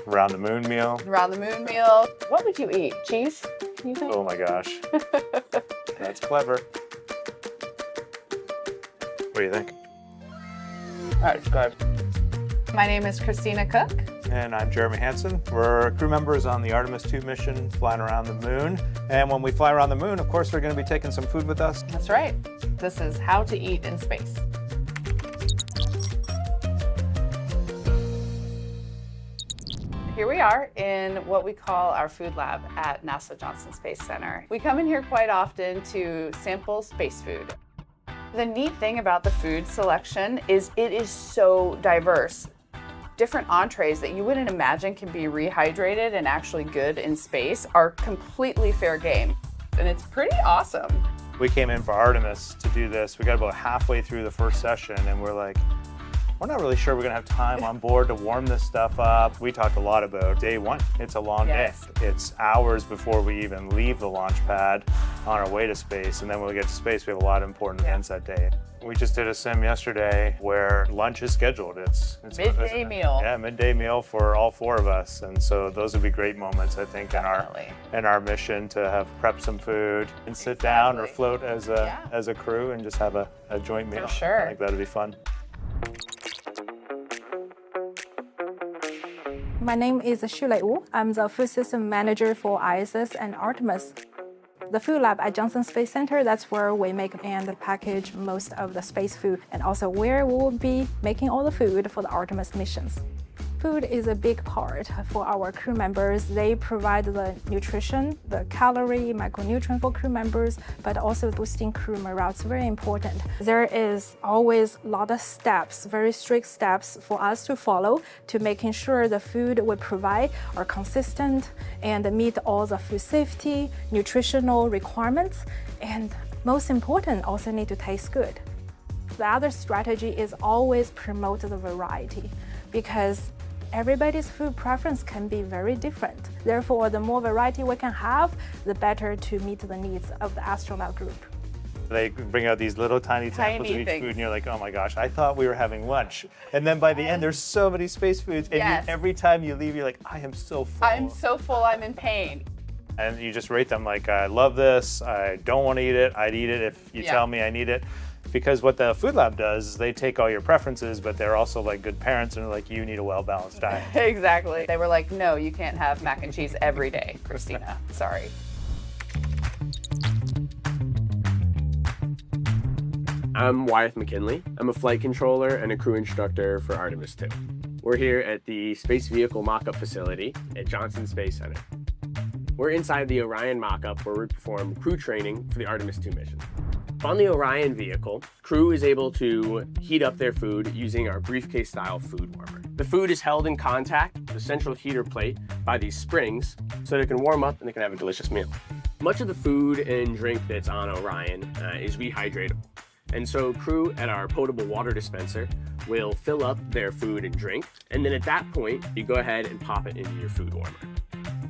Around the moon meal. Around the moon meal. What would you eat? Cheese, you think? Oh my gosh. That's clever. What do you think? That's good. My name is Christina Cook. And I'm Jeremy Hansen. We're crew members on the Artemis II mission flying around the moon. And when we fly around the moon, of course, we're going to be taking some food with us. That's right. This is how to eat in space. Here we are in what we call our food lab at NASA Johnson Space Center. We come in here quite often to sample space food. The neat thing about the food selection is it is so diverse. Different entrees that you wouldn't imagine can be rehydrated and actually good in space are completely fair game. And it's pretty awesome. We came in for Artemis to do this. We got about halfway through the first session and we're like, we're not really sure we're gonna have time on board to warm this stuff up. We talked a lot about day one. It's a long day. It's hours before we even leave the launch pad on our way to space. And then when we get to space, we have a lot of important events that day. We just did a sim yesterday where lunch is scheduled. It's midday meal. Yeah, midday meal for all four of us. And so those would be great moments, I think, in our mission to have prepped some food and sit down or float as a crew and just have a joint meal. For sure. I think that'd be fun. My name is Shulei Wu. I'm the food system manager for ISS and Artemis. The food lab at Johnson Space Center, that's where we make and package most of the space food, and also where we will be making all the food for the Artemis missions. Food is a big part for our crew members. They provide the nutrition, the calorie, micronutrient for crew members, but also boosting crew morale. It's very important. There is always a lot of steps, very strict steps for us to follow to making sure the food we provide are consistent and meet all the food safety, nutritional requirements, and most important, also need to taste good. The other strategy is always promote the variety, because everybody's food preference can be very different. Therefore, the more variety we can have, the better to meet the needs of the astronaut group. They bring out these little tiny samples of each food and you're like, oh my gosh, I thought we were having lunch. And then by the end, there's so many space foods. And every time you leave, you're like, I am so full. I'm so full, I'm in pain. And you just rate them like, I love this, I don't want to eat it, I'd eat it if you tell me I need it. Because what the food lab does is they take all your preferences, but they're also like good parents and they're like, you need a well-balanced diet. Exactly. They were like, no, you can't have mac and cheese every day, Christina. Sorry. I'm Wyeth McKinley. I'm a flight controller and a crew instructor for Artemis II. We're here at the Space Vehicle Mock-Up Facility at Johnson Space Center. We're inside the Orion mock-up where we perform crew training for the Artemis II mission. On the Orion vehicle, crew is able to heat up their food using our briefcase-style food warmer. The food is held in contact with the central heater plate by these springs so that it can warm up and they can have a delicious meal. Much of the food and drink that's on Orion is rehydratable. And so crew at our potable water dispenser will fill up their food and drink. And then at that point, you go ahead and pop it into your food warmer.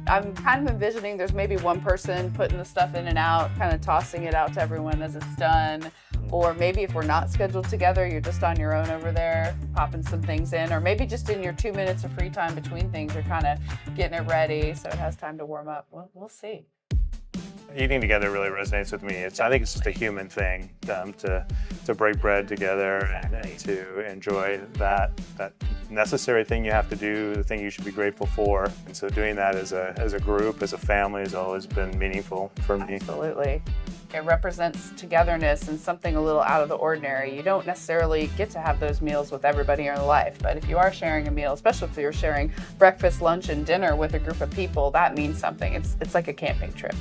I'm kind of envisioning there's maybe one person putting the stuff in and out, kind of tossing it out to everyone as it's done. Or maybe if we're not scheduled together, you're just on your own over there, popping some things in. Or maybe just in your 2 minutes of free time between things, you're kind of getting it ready so it has time to warm up. Well, we'll see. Eating together really resonates with me. I think it's just a human thing to break bread together and to enjoy that necessary thing you have to do, the thing you should be grateful for. And so doing that as a group, as a family, has always been meaningful for me. Absolutely. It represents togetherness and something a little out of the ordinary. You don't necessarily get to have those meals with everybody in your life, but if you are sharing a meal, especially if you're sharing breakfast, lunch, and dinner with a group of people, that means something. It's like a camping trip.